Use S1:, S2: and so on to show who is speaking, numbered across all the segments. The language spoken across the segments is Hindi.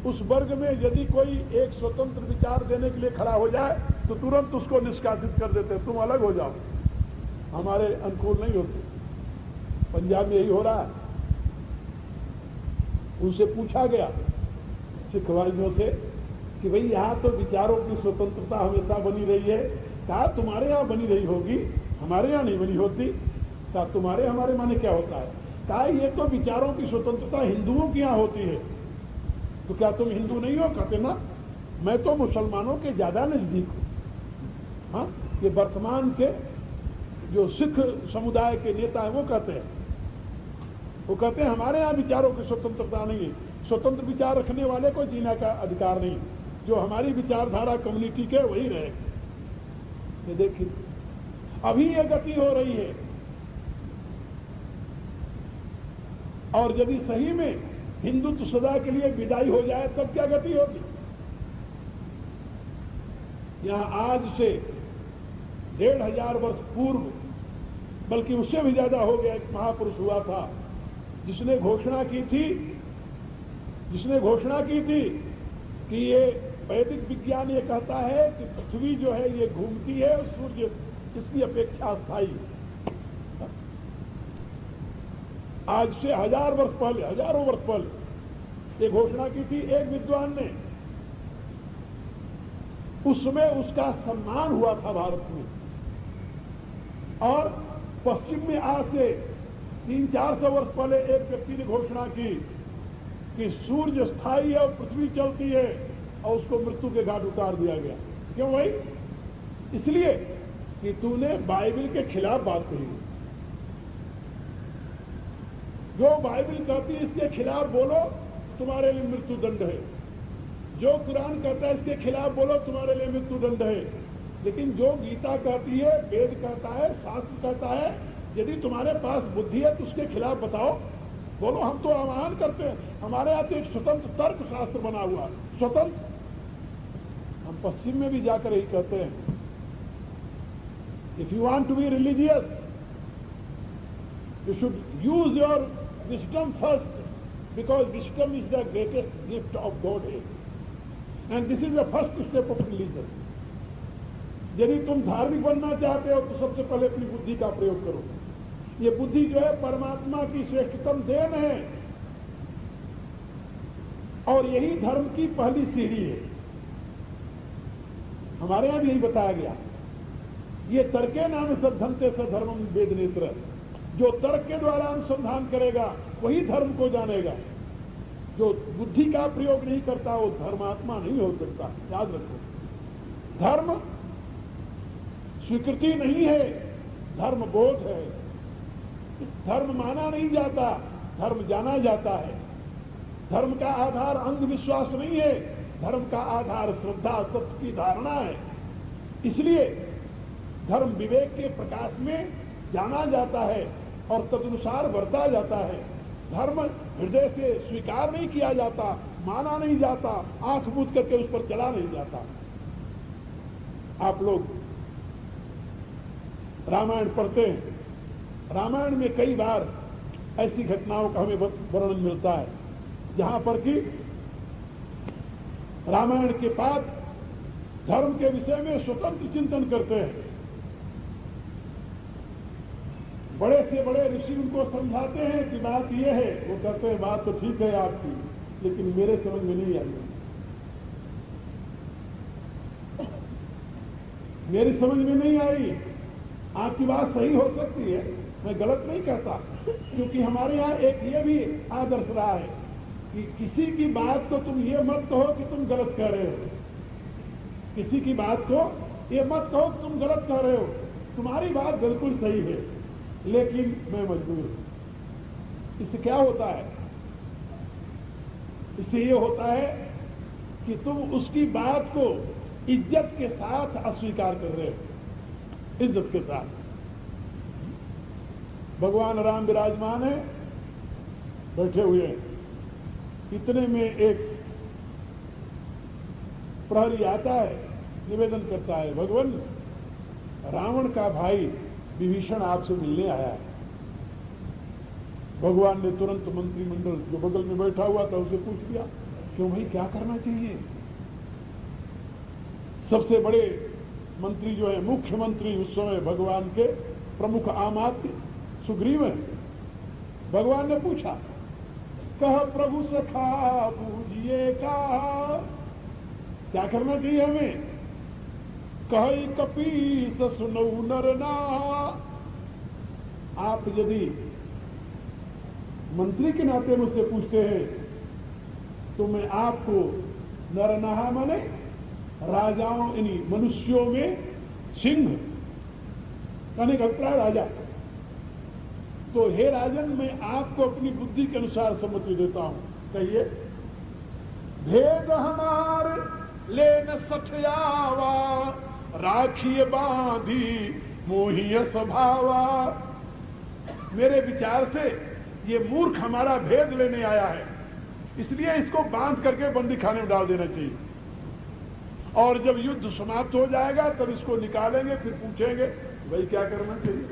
S1: उस वर्ग में यदि कोई एक स्वतंत्र विचार देने के लिए खड़ा हो जाए तो तुरंत उसको निष्कासित कर देते, तुम अलग हो जाओ, हमारे अनुकूल नहीं होते। पंजाब में यही हो रहा है। उनसे पूछा गया सिख भाइयों से कि भाई यहाँ तो विचारों की स्वतंत्रता हमेशा बनी रही है, कहा तुम्हारे यहाँ बनी रही होगी, हमारे यहाँ नहीं बनी होती। कहा तुम्हारे हमारे माने क्या होता है? कहा ये तो विचारों की स्वतंत्रता हिंदुओं के यहाँ होती है। तो क्या तुम हिंदू नहीं हो? कहते ना, मैं तो मुसलमानों के ज्यादा नजदीक हूं। हाँ, ये वर्तमान के जो सिख समुदाय के नेता हैं वो कहते हैं हमारे यहाँ विचारों की स्वतंत्रता नहीं है, स्वतंत्र विचार रखने वाले को जीने का अधिकार नहीं, जो हमारी विचारधारा कम्युनिटी के वही रहे। ये देखिए अभी ये गति हो रही है। और यदि सही में हिंदुत्व सदा के लिए विदाई हो जाए तब क्या गति होगी? यहां आज से 1500 वर्ष पूर्व, बल्कि उससे भी ज्यादा हो गया, एक महापुरुष हुआ था जिसने घोषणा की थी कि ये वैदिक विज्ञान ये कहता है कि पृथ्वी जो है ये घूमती है और सूर्य इसकी अपेक्षा स्थायी। आज से हजारों वर्ष पहले ये घोषणा की थी एक विद्वान ने। उसमें उसका सम्मान हुआ था भारत में। और पश्चिम में आज से 300-400 वर्ष पहले एक व्यक्ति ने घोषणा की कि सूर्य स्थायी है और पृथ्वी चलती है, और उसको मृत्यु के घाट उतार दिया गया। क्यों भाई? इसलिए कि तूने बाइबल के खिलाफ बात कही। जो बाइबल कहती है इसके खिलाफ बोलो, तुम्हारे लिए मृत्यु दंड है। जो कुरान कहता है इसके खिलाफ बोलो, तुम्हारे लिए मृत्यु दंड है। लेकिन जो गीता कहती है, वेद कहता है, शास्त्र कहता है, यदि तुम्हारे पास बुद्धि है तो उसके खिलाफ बताओ, बोलो। हम तो आह्वान करते हैं, हमारे यहाँ तो एक स्वतंत्र तर्क शास्त्र बना हुआ है, स्वतंत्र। हम पश्चिम में भी जाकर यही कहते हैं, if you want to be religious you should use your wisdom first, because wisdom is the greatest gift of Godhead, and this is the first step of religion. यदि तुम धार्मिक बनना चाहते हो तो सबसे पहले अपनी बुद्धि का प्रयोग करो। ये बुद्धि जो है परमात्मा की श्रेष्ठतम देन है, और यही धर्म की पहली सीढ़ी है। हमारे यहां भी यही बताया गया, ये तर्के नाम सद्धन्ते स धर्मम वेद नेत्र। जो तर्क के द्वारा अनुसंधान करेगा वही धर्म को जानेगा। जो बुद्धि का प्रयोग नहीं करता वो धर्मात्मा नहीं हो सकता। याद रखो, धर्म स्वीकृति नहीं है, धर्म बोध है। धर्म माना नहीं जाता, धर्म जाना जाता है। धर्म का आधार अंधविश्वास नहीं है, धर्म का आधार श्रद्धा, सत्य की धारणा है। इसलिए धर्म विवेक के प्रकाश में जाना जाता है और तदनुसार बरता जाता है। धर्म हृदय से स्वीकार नहीं किया जाता, माना नहीं जाता, आंख मूंद करके उस पर चला नहीं जाता। आप लोग रामायण पढ़ते हैं, रामायण में कई बार ऐसी घटनाओं का हमें वर्णन मिलता है जहां पर कि रामायण के बाद धर्म के विषय में स्वतंत्र चिंतन करते हैं। बड़े से बड़े ऋषि उनको समझाते हैं कि बात यह है, वो कहते हैं बात तो ठीक है आपकी, लेकिन मेरे समझ में नहीं आई। मेरी समझ में नहीं आई। आपकी बात सही हो सकती है, मैं गलत नहीं कहता, क्योंकि हमारे यहाँ एक ये भी आदर्श रहा है कि किसी की बात को तुम ये मत कहो कि तुम गलत कह रहे हो। किसी की बात को ये मत कहो कि तुम गलत कह रहे हो, तुम्हारी बात बिल्कुल सही है लेकिन मैं मजबूर हूं। इससे क्या होता है? इससे ये होता है कि तुम उसकी बात को इज्जत के साथ अस्वीकार कर रहे हो, इज्जत के साथ। भगवान राम विराजमान है, बैठे हुए हैं, इतने में एक प्रहरी आता है, निवेदन करता है, भगवान रावण का भाई विभीषण आपसे मिलने आया है। भगवान ने तुरंत मंत्रिमंडल जो बगल में बैठा हुआ था उसे पूछ लिया, क्यों भाई, क्या करना चाहिए? सबसे बड़े मंत्री जो है, मुख्यमंत्री उस समय भगवान के प्रमुख आमात्य सुग्रीव है। भगवान ने पूछा, कह प्रभु सखा पूजिए का, क्या करना चाहिए हमें? कह कपीस सुनऊ नरना। आप यदि मंत्री के नाते मुझसे पूछते हैं तो मैं आपको नरनाहा माने राजाओं यानी मनुष्यों में सिंह, कहने का अभिप्राय राजा। तो हे राजन, मैं आपको अपनी बुद्धि के अनुसार सम्मति देता हूं। कहिए। भेद हमार ले न सठयावा, राखिए बांधी मोहिय स्वभावा। मेरे विचार से ये मूर्ख हमारा भेद लेने आया है, इसलिए इसको बांध करके बंदी खाने में डाल देना चाहिए। और जब युद्ध समाप्त हो जाएगा तब इसको निकालेंगे, फिर पूछेंगे भाई क्या करना चाहिए।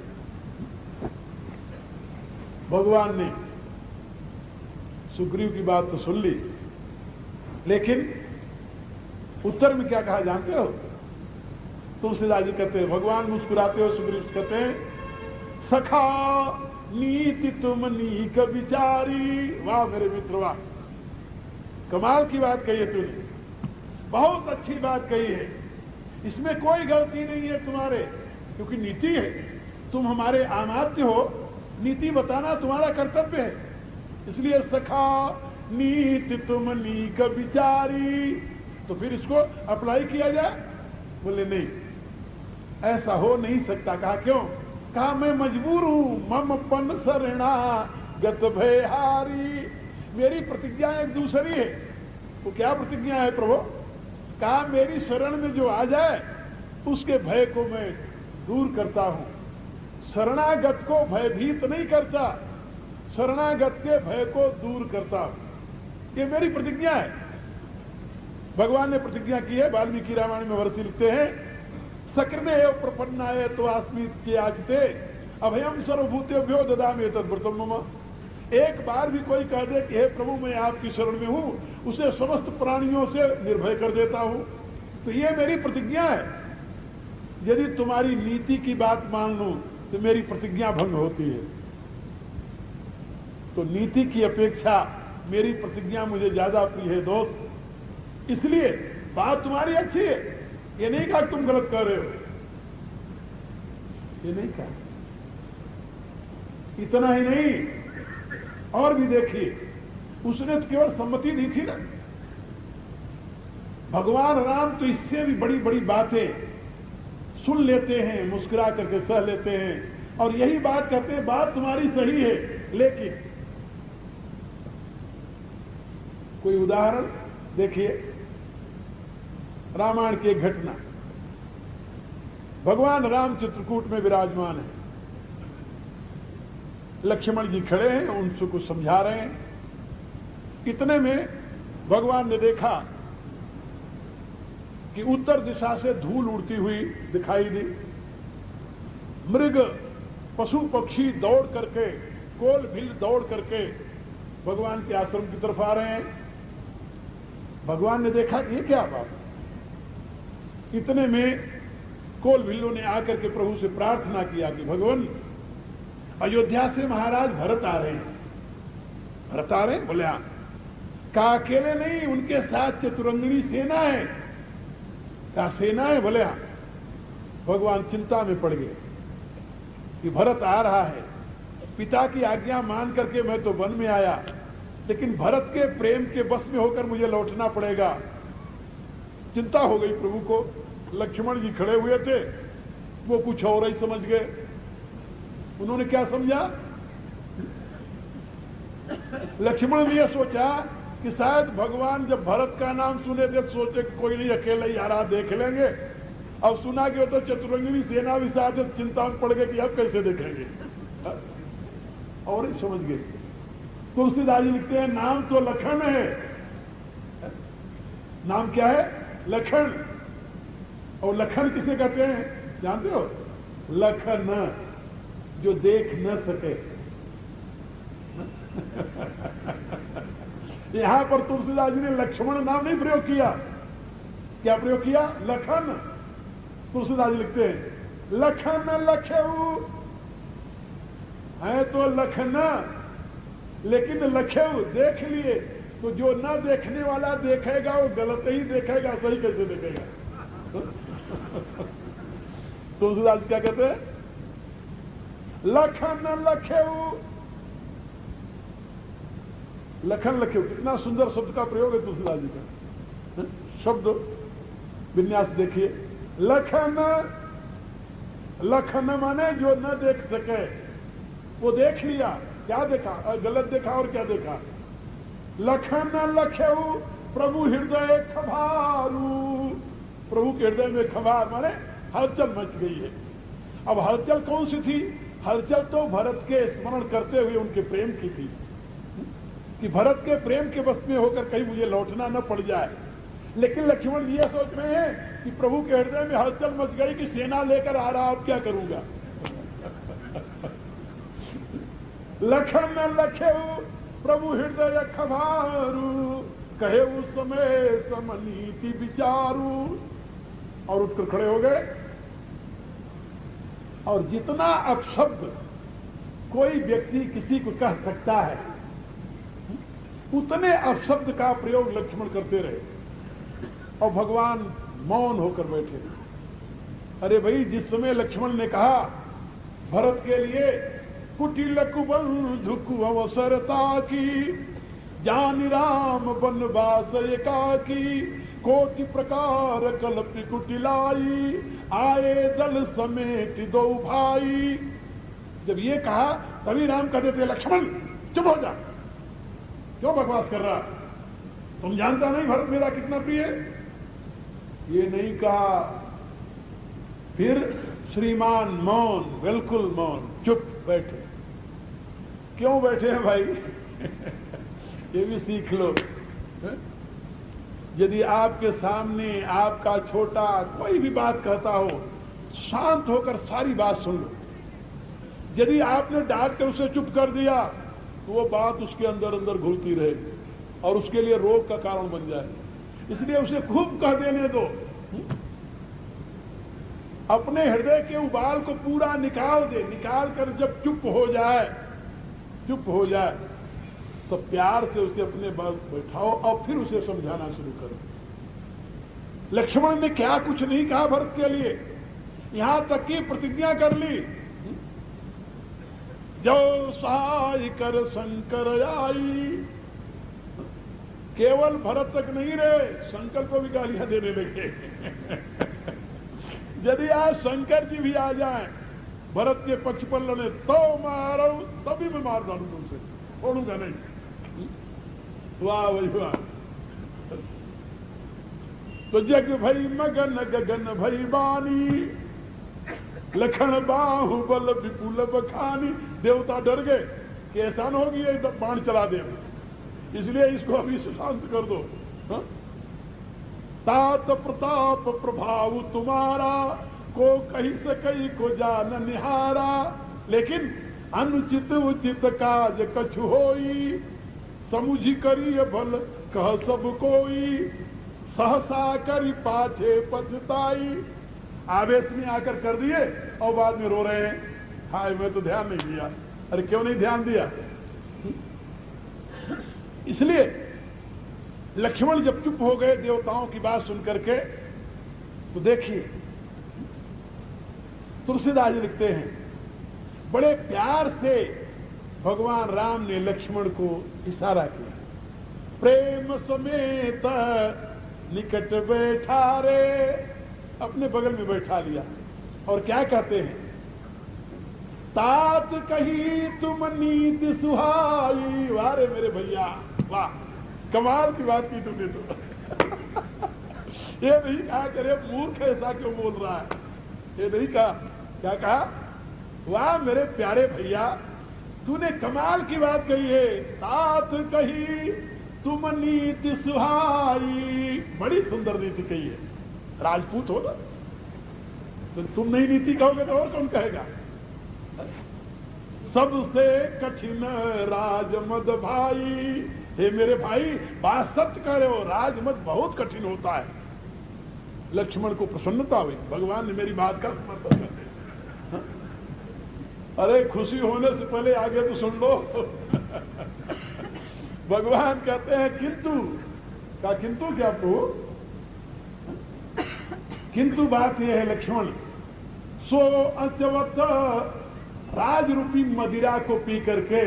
S1: भगवान ने सुग्रीव की बात तो सुन ली, लेकिन उत्तर में क्या कहा जानते हो? तुलसीदास जी कहते हैं, भगवान मुस्कुराते हो, सुग्रीव कहते हैं, सखा नीति तुम नीक विचारी। वाह मेरे मित्र वाह, कमाल की बात कही है तूने, बहुत अच्छी बात कही है, इसमें कोई गलती नहीं है तुम्हारे, क्योंकि नीति है, तुम हमारे आमात्य हो, नीति बताना तुम्हारा कर्तव्य है। इसलिए सखा नीति तुम नीक विचारी। तो फिर इसको अप्लाई किया जाए? बोले नहीं, ऐसा हो नहीं सकता। कहा क्यों? कहा मैं मजबूर हूं, मम पन शरणा गत भयहारी। मेरी प्रतिज्ञा एक दूसरी है। वो क्या प्रतिज्ञा है प्रभु? कहा मेरी शरण में जो आ जाए उसके भय को मैं दूर करता हूं। शरणागत को भयभीत नहीं करता, शरणागत के भय को दूर करता हूं। ये मेरी प्रतिज्ञा है। भगवान ने प्रतिज्ञा की है। वाल्मीकि रामायण में वर्षी लिखते हैं, सकृने एव प्रपन्नाय तो आस्मीत्याजते अभयम सर्वभूतेभ्यो ददामि तद्व्रतम मम। एक बार भी कोई कह दे कि हे प्रभु मैं आपकी शरण में हूं, उसे समस्त प्राणियों से निर्भय कर देता हूं। तो ये मेरी प्रतिज्ञा है। यदि तुम्हारी नीति की बात मान लूं तो मेरी प्रतिज्ञा भंग होती है। तो नीति की अपेक्षा मेरी प्रतिज्ञा मुझे ज्यादा प्रिय है दोस्त। इसलिए बात तुम्हारी अच्छी है, ये नहीं कहा तुम गलत कर रहे हो, ये नहीं कहा। इतना ही नहीं, और भी देखिए, उसने तो केवल सम्मति दी थी ना। भगवान राम तो इससे भी बड़ी बड़ी बातें सुन लेते हैं, मुस्कुरा करके सह लेते हैं, और यही बात कहते हैं बात तुम्हारी सही है। लेकिन कोई उदाहरण देखिए, रामायण की एक घटना। भगवान राम चित्रकूट में विराजमान है, लक्ष्मण जी खड़े हैं, उनसे कुछ समझा रहे हैं। इतने में भगवान ने देखा कि उत्तर दिशा से धूल उड़ती हुई दिखाई दी। मृग पशु पक्षी दौड़ करके, कोल भील दौड़ करके भगवान के आश्रम की तरफ आ रहे हैं। भगवान ने देखा ये क्या बात। इतने में कोल भीलों ने आकर के प्रभु से प्रार्थना किया कि भगवान अयोध्या से महाराज भरत आ रहे हैं। भरत आ रहे हैं? बोले हाँ। कहा अकेले नहीं, उनके साथ चतुरंगिणी सेना है। कहा सेना है? बोले हाँ। भगवान चिंता में पड़ गए कि भरत आ रहा है, पिता की आज्ञा मान करके मैं तो वन में आया, लेकिन भरत के प्रेम के बस में होकर मुझे लौटना पड़ेगा। चिंता हो गई प्रभु को। लक्ष्मण जी खड़े हुए थे, वो कुछ और ही समझ गए। उन्होंने क्या समझा? लक्ष्मण ने यह सोचा कि शायद भगवान जब भरत का नाम सुने थे सोचे कि कोई नहीं, अकेले ही आ रहा, देख लेंगे। अब सुना कि वो तो चतुरंगिणी सेना भी साथ, चिंता में पड़ गए कि अब कैसे देखेंगे। और ही समझ गए। तुलसीदास जी लिखते हैं, नाम तो लखन है। नाम क्या है? लखन। और लखन किसे कहते हैं जानते हो? लखन, जो देख न सके। यहां पर तुलसीदास जी ने लक्ष्मण नाम नहीं प्रयोग किया। क्या प्रयोग किया? लखन। तुलसीदास जी लिखते हैं लखन लखेऊ है तो लखन, लेकिन लखेऊ देख लिए तो जो न देखने वाला देखेगा वो गलत ही देखेगा, सही कैसे देखेगा? तुलसीदास क्या कहते हैं? लखन लखेऊ। लखन लखेऊ कितना सुंदर शब्द का प्रयोग है तुलसीदास जी का। शब्द विन्यास देखिए, लखन। लखन माने जो न देख सके वो देख लिया। क्या देखा? गलत देखा और क्या देखा? लखन लखेऊ प्रभु हृदय खबारू। प्रभु के हृदय में खबार माने हलचल मच गई है। अब हलचल कौन सी थी? हलचल तो भरत के स्मरण करते हुए उनके प्रेम की थी कि भरत के प्रेम के बस में होकर कहीं मुझे लौटना न पड़ जाए। लेकिन लक्ष्मण ये सोच रहे हैं कि प्रभु के हृदय में हलचल मच गई कि सेना लेकर आ रहा, अब क्या करूंगा? लखन लखेऊ प्रभु हृदय खबारू, कहे उस समय समनीति विचारू। और उठकर खड़े हो गए। और जितना अपशब्द कोई व्यक्ति किसी को कह सकता है उतने अपशब्द का प्रयोग लक्ष्मण करते रहे और भगवान मौन होकर बैठे। अरे भाई, जिस समय लक्ष्मण ने कहा भरत के लिए कुटिल कुबंधु अवसरता की, जान राम बनवास एकाकी, कोटि प्रकार कल्पि कुटिलाई, आए दल समेत दो भाई। जब ये कहा तभी राम कहते थे लक्ष्मण चुप हो जा, क्यों बकवास कर रहा? तुम जानता नहीं भरत मेरा कितना प्रिय है? ये नहीं कहा। फिर श्रीमान मौन, बिल्कुल मौन, चुप बैठे। क्यों बैठे हैं भाई? ये भी सीख लो। यदि आपके सामने आपका छोटा कोई भी बात कहता हो, शांत होकर सारी बात सुन लो। यदि आपने डांट कर उसे चुप कर दिया तो वो बात उसके अंदर अंदर घुलती रहेगी और उसके लिए रोग का कारण बन जाएगी। इसलिए उसे खूब कह देने दो। अपने हृदय के उबाल को पूरा निकाल दे। निकाल कर जब चुप हो जाए तो प्यार से उसे अपने बल बैठाओ और फिर उसे समझाना शुरू करो। लक्ष्मण ने क्या कुछ नहीं कहा भरत के लिए, यहां तक की प्रतिज्ञा कर ली, जो सहाय कर शंकर आई। केवल भरत तक नहीं रहे, शंकर को भी गालियां देने लगे। यदि आज शंकर जी भी आ जाएं भरत के पक्ष पर लड़े तो मारो, तभी मैं मार डालू तुमसे, छोड़ूंगा नहीं। वाह भाई वाह। तो जग भई मगन गगन भई बानी, लखन बाहुबल विपुल बखानी। देवता डर गए कि ऐसा न होगी ये बाण चला दे, इसलिए इसको अभी से शांत कर दो। हा? तात प्रताप प्रभाव तुम्हारा, को कहीं से कहीं को जान निहारा। लेकिन अनुचित उचित काज कछु होई, समुझी करिय भल कह सब कोई, सहसा करी पाछे पछताई। आवेश में आकर कर दिए और बाद में रो रहे हैं, हाय मैं तो ध्यान नहीं दिया। अरे क्यों नहीं ध्यान दिया? इसलिए लक्ष्मण जब चुप हो गए देवताओं की बात सुनकर के, तो देखिए तुलसीदास जी लिखते हैं बड़े प्यार से भगवान राम ने लक्ष्मण को इशारा किया, प्रेम समेत निकट बैठा रे। अपने बगल में बैठा लिया और क्या कहते हैं, तात कही तुम नीति सुहाई। वाह रे मेरे भैया, वाह कमाल की बात की तुमने तो। ये नहीं कहा करे मूर्ख ऐसा क्यों बोल रहा है, ये नहीं कहा। क्या कहा? वाह मेरे प्यारे भैया, तूने कमाल की बात कही है। तात कही तुम नीति सुहाई, बड़ी सुंदर नीति कही है। राजपूत हो ना, तो तुम नहीं नीति कहोगे तो और कौन कहेगा? सबसे कठिन राजमद भाई, हे मेरे भाई, बात सत्य कह रहे हो, राजमत बहुत कठिन होता है। लक्ष्मण को प्रसन्नता हुई, भगवान ने मेरी बात का समर्थन कर दिया। अरे खुशी होने से पहले आगे तो सुन लो। भगवान कहते हैं किंतु का, किंतु क्या प्रभु? किंतु बात यह है लक्ष्मण, सो अचवत राज रूपी मदिरा को पी करके,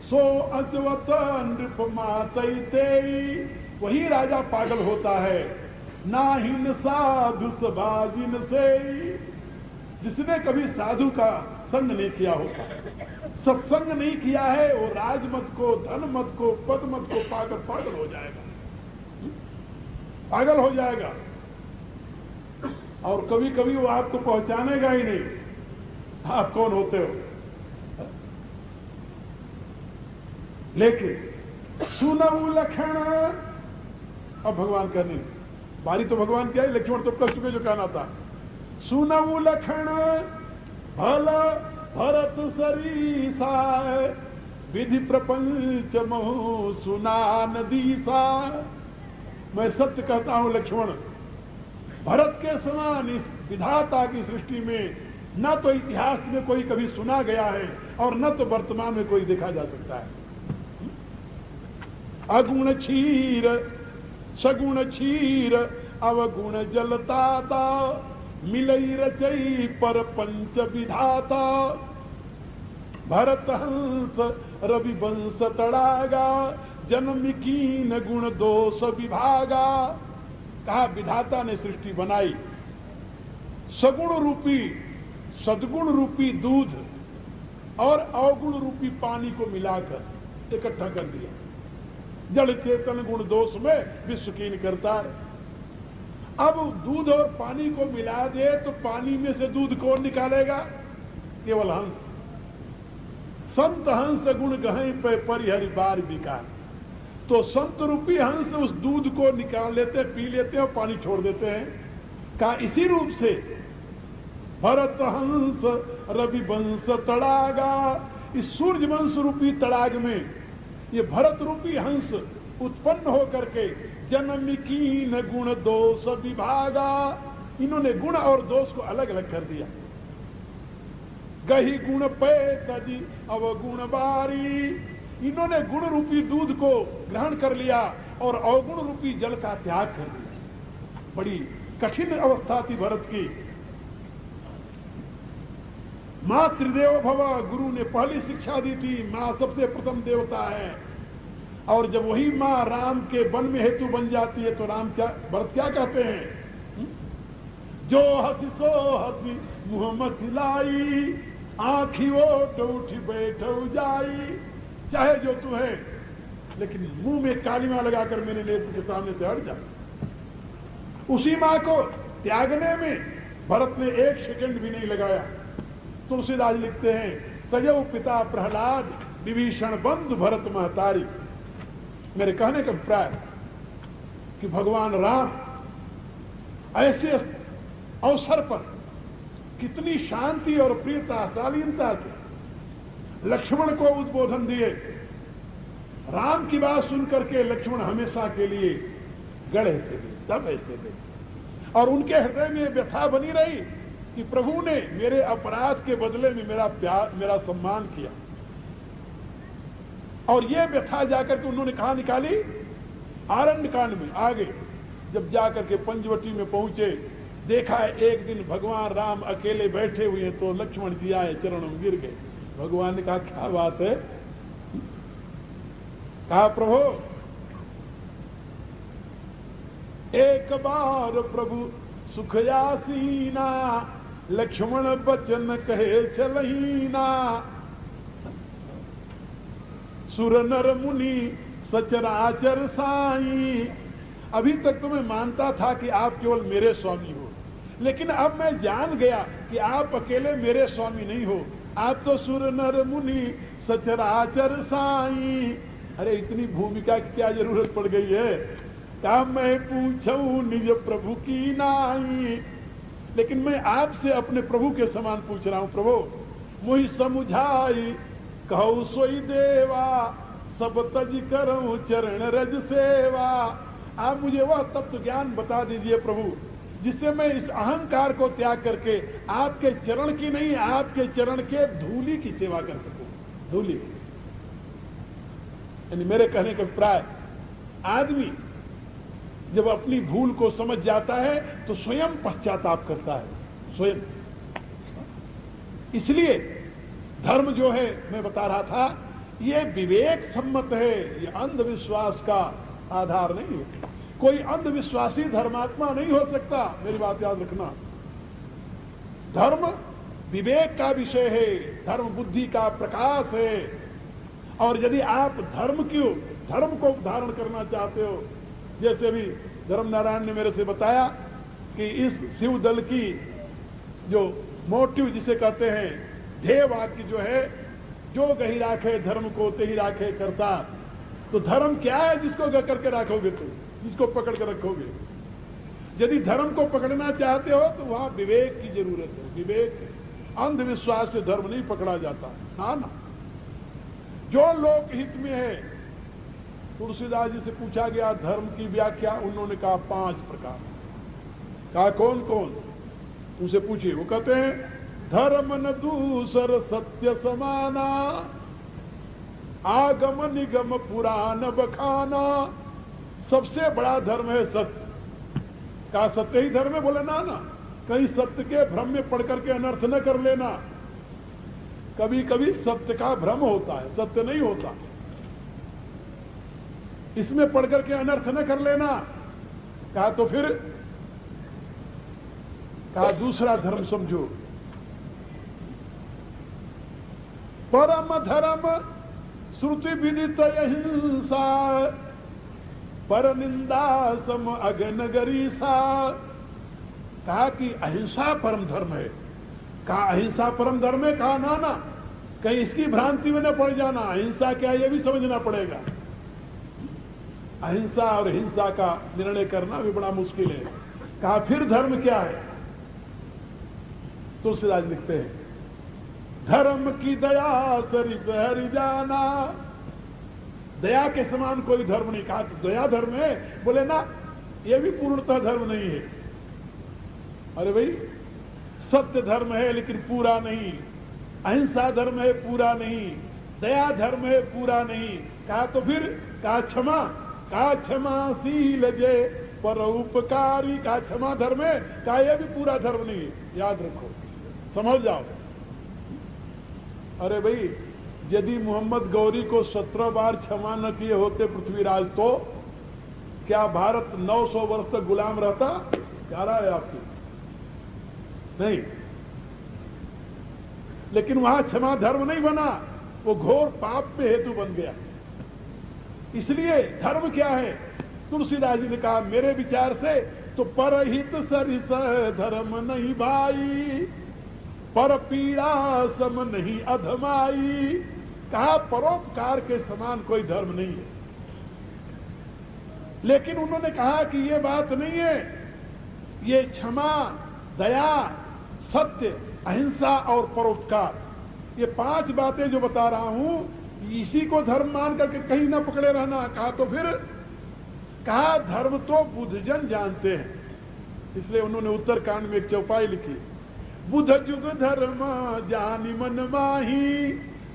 S1: सो अचवत नृपमातैते, वही राजा पागल होता है, ना हिन साधु सभाजिन से, जिसने कभी साधु का संग नहीं किया होता, सत्संग नहीं किया है, वो राजमत को, धनमत को, पदमत को पाकर पागल हो जाएगा, पागल हो जाएगा। और कभी कभी वो आपको पहचानेगा ही नहीं आप कौन होते हो। लेकिन सुनऊ लखन, अब भगवान कहने बारी तो भगवान क्या है, लक्ष्मण तो कर चुके जो कहना था। सुनऊ लखन भल भरत सरीसा, विधि प्रपंच महु सुना नदीसा। मैं सत्य कहता हूं लक्ष्मण, भरत के समान इस विधाता की सृष्टि में न तो इतिहास में कोई कभी सुना गया है और न तो वर्तमान में कोई देखा जा सकता है। अगुण क्षीर सगुण क्षीर अवगुण जलताता, मिलई रचई पर पंच विधाता। भरत हंस रवि वंश तड़ागा, जन्म कीन गुण दोष विभागा। कहा विधाता ने सृष्टि बनाई, सगुण रूपी सदगुण रूपी दूध और अवगुण रूपी पानी को मिलाकर इकट्ठा कर दिया। जड़ चेतन गुण दोष में विश्वकीन करता है। अब दूध और पानी को मिला दे तो पानी में से दूध कौन निकालेगा? केवल हंस। संत हंस गुण गहई पे परिहरि बार विकार। तो संत रूपी हंस उस दूध को निकाल लेते, पी लेते हैं और पानी छोड़ देते हैं। कहा इसी रूप से भरत हंस रवि वंश तड़ागा, इस सूर्य वंश रूपी तड़ाग में ये भरत रूपी हंस उत्पन्न होकर के जन्म कीन गुण दोष विभागा, इन्होंने गुण और दोष को अलग अलग कर दिया। गही गुण पे तजी अवगुण बारी, इन्होंने गुण रूपी दूध को ग्रहण कर लिया और अवगुण रूपी जल का त्याग कर दिया। बड़ी कठिन अवस्था थी भरत की। मां त्रिदेव भव, गुरु ने पहली शिक्षा दी थी, मां सबसे प्रथम देवता है। और जब वही मां राम के वन में हेतु बन जाती है तो राम क्या, भरत क्या कहते हैं? जो हसी सो हसी मुँह मथिलाई, आँखी ओट उठी बैठो जाई। चाहे जो तू है, लेकिन मुंह में कालिमा लगाकर मेरे नेत्र के सामने से हट जा। उसी मां को त्यागने में भरत ने एक सेकंड भी नहीं लगाया। तुलसीदास लिखते हैं, तजौ पिता प्रहलाद विभीषण बंधु भरत महतारी। मेरे कहने का अभिप्राय कि भगवान राम ऐसे अवसर पर कितनी शांति और प्रियता शालीनता से लक्ष्मण को उद्बोधन दिए। राम की बात सुनकर के लक्ष्मण हमेशा के लिए गढ़े से गए, तब ऐसे गए। और उनके हृदय में व्यथा बनी रही कि प्रभु ने मेरे अपराध के बदले में मेरा प्यार, मेरा सम्मान किया। और ये व्यथा जाकर के उन्होंने कहा निकाली? आरण्य कांड में आगे जब जाकर के पंचवटी में पहुंचे, देखा है एक दिन भगवान राम अकेले बैठे हुए हैं तो लक्ष्मण जी आए, चरणों में गिर गए। भगवान ने कहा क्या बात है? कहा प्रभु एक बार प्रभु सुखयासीना, लक्ष्मण बचन कहे चलहीना। सुर नर मुनि सचराचर साई। अभी तक तो मैं मानता था कि आप केवल मेरे स्वामी हो, लेकिन अब मैं जान गया कि आप अकेले मेरे स्वामी नहीं हो, आप तो सुर नर मुनि सचराचर साई। अरे इतनी भूमिका की क्या जरूरत पड़ गई है? क्या मैं पूछूं निज प्रभु की नाई। लेकिन मैं आपसे अपने प्रभु के समान पूछ रहा हूं, प्रभु मुझ समुझाई कहु सोई देवा, सब तज करूं चरण रज सेवा। आप मुझे वह तत्व ज्ञान बता दीजिए प्रभु, जिससे मैं इस अहंकार को त्याग करके आपके चरण की नहीं, आपके चरण के धूली की सेवा कर सकूं। धूली यानी मेरे कहने का अभिप्राय, आदमी जब अपनी भूल को समझ जाता है तो स्वयं पश्चाताप करता है, स्वयं। इसलिए धर्म जो है, मैं बता रहा था, ये विवेक सम्मत है, ये अंधविश्वास का आधार नहीं है। कोई अंधविश्वासी धर्मात्मा नहीं हो सकता, मेरी बात याद रखना। धर्म विवेक का विषय है, धर्म बुद्धि का प्रकाश है। और यदि आप धर्म को धारण करना चाहते हो, जैसे अभी धर्म नारायण ने मेरे से बताया कि इस शिव दल की जो मोटिव जिसे कहते हैं, ध्येय वाक्य जो है, जो गही राखे धर्म को तेही राखे करता। तो धर्म क्या है जिसको करके रखोगे तुम, जिसको पकड़ कर रखोगे? यदि धर्म को पकड़ना चाहते हो तो वहां विवेक की जरूरत है, विवेक। अंधविश्वास से धर्म नहीं पकड़ा जाता, ना। जो लोक हित में है, तुलसीदास जी से पूछा गया धर्म की व्याख्या, उन्होंने कहा 5 प्रकार। कहा कौन कौन? उनसे पूछिए। वो कहते हैं धर्म न दूसर सत्य समाना, आगम निगम पुराण बखाना। सबसे बड़ा धर्म है सत्य। कहा सत्य ही धर्म है? बोले ना। कहीं सत्य के भ्रम में पढ़ करके अनर्थ न कर लेना। कभी कभी सत्य का भ्रम होता है, सत्य नहीं होता। इसमें पढ़ करके अनर्थ न कर लेना। कहा तो फिर कहा दूसरा धर्म समझो, परम धर्म श्रुति विदित अहिंसा, पर निंदा सम अगन गरीसा। कहा कि अहिंसा परम धर्म है। कहा अहिंसा परम धर्म है? कहा ना, कहीं इसकी भ्रांति में न पड़ जाना। अहिंसा क्या ये भी समझना पड़ेगा। अहिंसा और हिंसा का निर्णय करना भी बड़ा मुश्किल है। कहा फिर धर्म क्या है? तुलसीदास लिखते हैं धर्म की दया सरिस हरि जाना। दया के समान कोई धर्म नहीं। कहा तो दया धर्म है? बोले ना, ये भी पूर्णतः धर्म नहीं है। अरे भाई, सत्य धर्म है लेकिन पूरा नहीं, अहिंसा धर्म है पूरा नहीं, दया धर्म है पूरा नहीं। कहा तो फिर? कहा क्षमा। कहा क्षमाशील जय परोपकारी। कहा क्षमा धर्म है? कहा यह भी पूरा धर्म नहीं है। याद रखो, समझ जाओ। अरे भाई, यदि मोहम्मद गौरी को 17 बार क्षमा न किए होते पृथ्वीराज, तो क्या भारत 900 वर्ष तक गुलाम रहता? क्या रहा है आपकी? नहीं। लेकिन वहां क्षमा धर्म नहीं बना, वो घोर पाप पे हेतु बन गया। इसलिए धर्म क्या है? तुलसीदास जी ने कहा मेरे विचार से तो परहित सरिस धर्म नहीं भाई, पर पीड़ा सम नहीं अधमाई। कहा परोपकार के समान कोई धर्म नहीं है। लेकिन उन्होंने कहा कि ये बात नहीं है, ये क्षमा, दया, सत्य, अहिंसा और परोपकार, ये 5 बातें जो बता रहा हूं, इसी को धर्म मान करके कहीं ना पकड़े रहना। कहा तो फिर? कहा धर्म तो बुद्धजन जानते हैं। इसलिए उन्होंने उत्तरकांड में एक चौपाई लिखी, बुध जुग धर्म जानी मन माही,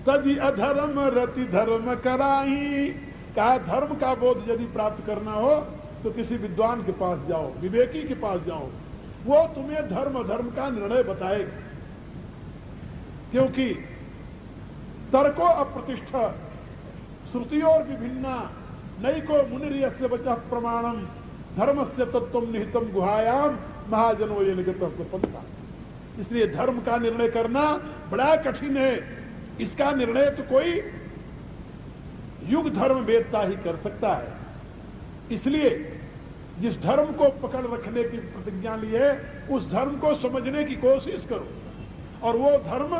S1: तजी अधर्म रति धर्म कराही। कहा धर्म का बोध यदि प्राप्त करना हो तो किसी विद्वान के पास जाओ, विवेकी के पास जाओ, वो तुम्हें धर्म अधर्म का निर्णय बताएगा। क्योंकि तर्को अप्रतिष्ठा श्रुतियों विभिन्ना नैको मुनिर्यस्य वचः प्रमाणम धर्मस्य तत्त्वं निहितम गुहायाम महाजनो ये निगतः पंथा। इसलिए धर्म का निर्णय करना बड़ा कठिन है। इसका निर्णय तो कोई युग धर्म वेदता ही कर सकता है। इसलिए जिस धर्म को पकड़ रखने की प्रतिज्ञा ली है, उस धर्म को समझने की कोशिश करो। और वो धर्म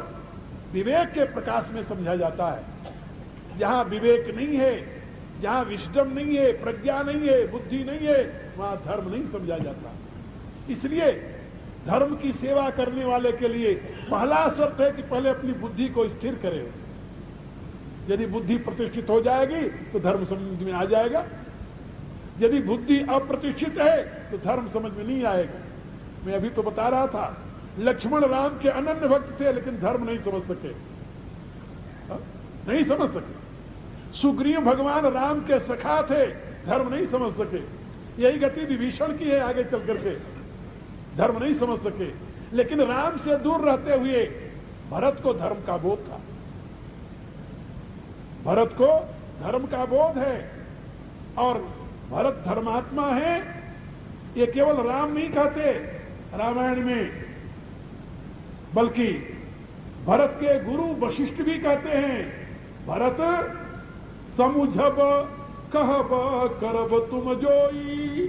S1: विवेक के प्रकाश में समझा जाता है। जहां विवेक नहीं है, जहां विस्डम नहीं है, प्रज्ञा नहीं है, बुद्धि नहीं है, वहां धर्म नहीं समझा जाता। इसलिए धर्म की सेवा करने वाले के लिए पहला शर्त है कि पहले अपनी बुद्धि को स्थिर करे। यदि बुद्धि प्रतिष्ठित हो जाएगी तो धर्म समझ में आ जाएगा, यदि बुद्धि अप्रतिष्ठित है तो धर्म समझ में नहीं आएगा। मैं अभी तो बता रहा था, लक्ष्मण राम के अनन्य भक्त थे लेकिन धर्म नहीं समझ सके, नहीं समझ सके। सुग्रीव भगवान राम के सखा थे, धर्म नहीं समझ सके। यही गति विभीषण की है, आगे चल करके धर्म नहीं समझ सके। लेकिन राम से दूर रहते हुए भरत को धर्म का बोध था, भरत को धर्म का बोध है। और भरत धर्मात्मा है, ये केवल राम नहीं कहते रामायण में, बल्कि भरत के गुरु वशिष्ठ भी कहते हैं, भरत समुझब कहब करब तुम जोई,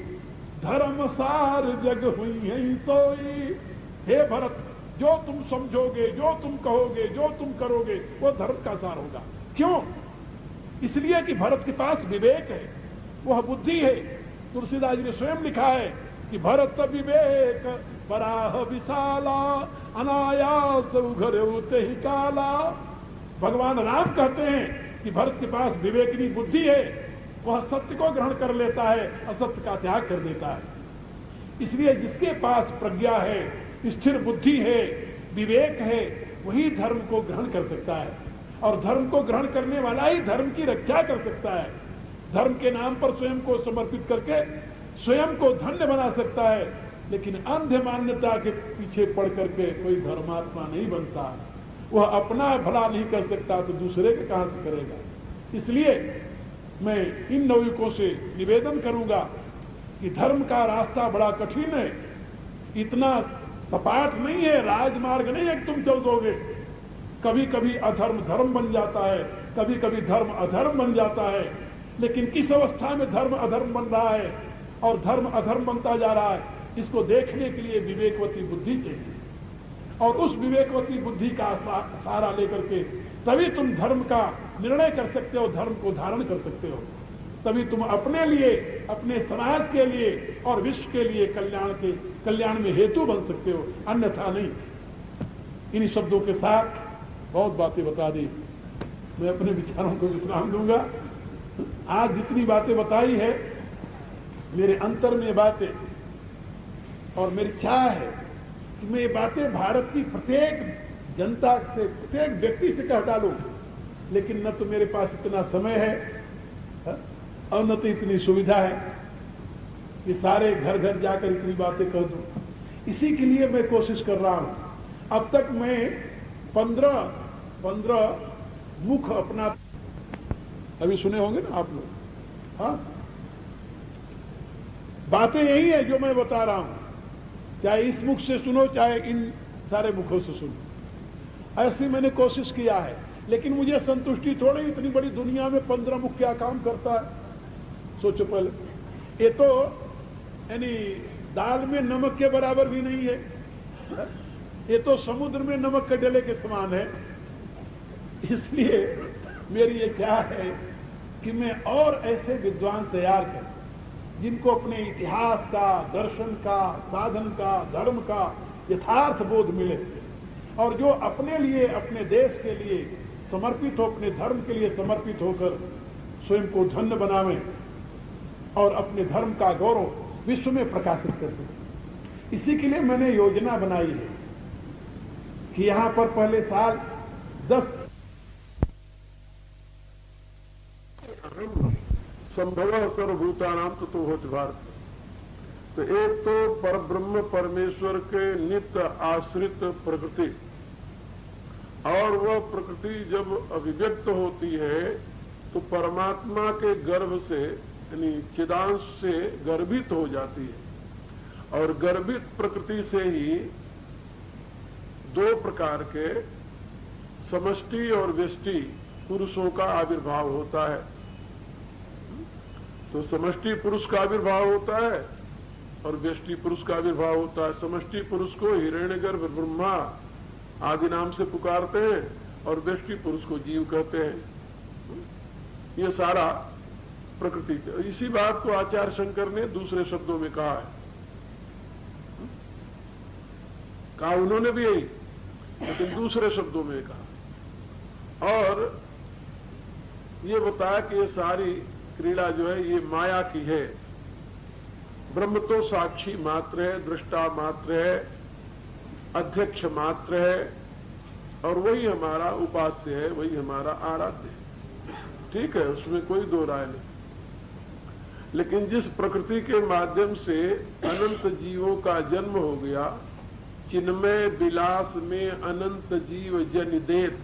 S1: धर्म सार जग हुई है सोई। हे भरत, जो तुम समझोगे, जो तुम कहोगे, जो तुम करोगे वो धर्म का सार होगा। क्यों? इसलिए कि भरत के पास विवेक है, वह बुद्धि है। तुलसीदास जी ने स्वयं लिखा है कि भरत विवेक बराह विशाला, अनायास उघर उते ही काला। भगवान राम कहते हैं कि भरत के पास विवेकिनी बुद्धि है, वह सत्य को ग्रहण कर लेता है, असत्य का त्याग कर देता है। इसलिए जिसके पास प्रज्ञा है, स्थिर बुद्धि है, विवेक है, वही धर्म को ग्रहण कर सकता है। और धर्म को ग्रहण करने वाला ही धर्म की रक्षा कर सकता है। धर्म के नाम पर स्वयं को समर्पित करके स्वयं को धन्य बना सकता है, लेकिन अंध मान्यता के पीछे पड़ करके कोई धर्मात्मा नहीं बनता। वह अपना भला नहीं कर सकता तो दूसरे के कहां से करेगा। इसलिए मैं इन नवयुवकों से निवेदन करूंगा कि धर्म का रास्ता बड़ा कठिन है, इतना सपाट नहीं है, राजमार्ग नहीं है कि तुम चल दोगे। कभी कभी अधर्म धर्म बन जाता है, कभी कभी धर्म अधर्म बन जाता है। लेकिन किस अवस्था में धर्म अधर्म बन रहा है और धर्म अधर्म बनता जा रहा है, इसको देखने के लिए विवेकवती बुद्धि चाहिए। और उस विवेकवती बुद्धि का सहारा लेकर के तभी तुम धर्म का निर्णय कर सकते हो, धर्म को धारण कर सकते हो। तभी तुम अपने लिए, अपने समाज के लिए और विश्व के लिए कल्याण में हेतु बन सकते हो, अन्यथा नहीं। इन शब्दों के साथ बहुत बातें बता दी, मैं अपने विचारों को विश्राम दूंगा। आज जितनी बातें बताई है, मेरे अंतर में बातें, और मेरी इच्छा है कि मैं ये बातें भारत की प्रत्येक जनता से, प्रत्येक व्यक्ति से कह डालूं। लेकिन न तो मेरे पास इतना समय है और न तो इतनी सुविधा है कि सारे घर घर जाकर इतनी बातें कह दूं। इसी के लिए मैं कोशिश कर रहा हूं। अब तक मैं 15 मुख अपना, अभी सुने होंगे ना आप लोग, हाँ, बातें यही है जो मैं बता रहा हूं। चाहे इस मुख से सुनो, चाहे इन सारे मुखों से सुनो, ऐसी मैंने कोशिश किया है। लेकिन मुझे संतुष्टि थोड़ी, इतनी बड़ी दुनिया में 15 मुख क्या काम करता है, सोचो पहले। ये तो यानी दाल में नमक के बराबर भी नहीं है, ये तो समुद्र में नमक के डले के समान है। इसलिए मेरी ये क्या है कि मैं और ऐसे विद्वान तैयार करूं जिनको अपने इतिहास का, दर्शन का, साधन का, धर्म का यथार्थ बोध मिले, और जो अपने लिए, अपने देश के लिए समर्पित हो, अपने धर्म के लिए समर्पित होकर स्वयं को धन्य बनावें और अपने धर्म का गौरव विश्व में प्रकाशित कर सकें। इसी के लिए मैंने योजना बनाई है कि यहां पर पहले साल 10 संभव सर्वभूतानाम ततो होति भारत। तो एक तो परब्रह्म परमेश्वर के नित्य आश्रित प्रकृति, और वह प्रकृति जब अभिव्यक्त होती है तो परमात्मा के गर्भ से, यानी चिदांश से गर्भित हो जाती है। और गर्भित प्रकृति से ही दो प्रकार के समष्टि और व्यष्टि पुरुषों का आविर्भाव होता है। तो समष्टि पुरुष का आविर्भाव होता है और व्यष्टि पुरुष का आविर्भाव होता है। समष्टि पुरुष को हिरण्यगर्भ ब्रह्मा आदि नाम से पुकारते हैं और व्यष्टि पुरुष को जीव कहते हैं। ये सारा प्रकृति। इसी बात को आचार्य शंकर ने दूसरे शब्दों में कहा है, कहा उन्होंने भी यही, लेकिन दूसरे शब्दों में कहा। और
S2: ये बताया कि ये सारी क्रीड़ा जो है ये माया की है। ब्रह्म तो साक्षी मात्र है, दृष्टा मात्र है, अध्यक्ष मात्र है, और वही हमारा उपास्य है, वही हमारा आराध्य है। ठीक है, उसमें कोई दो राय नहीं। लेकिन जिस प्रकृति के माध्यम से अनंत जीवों का जन्म हो गया, चिन्मय विलास में अनंत जीव जनिदेत,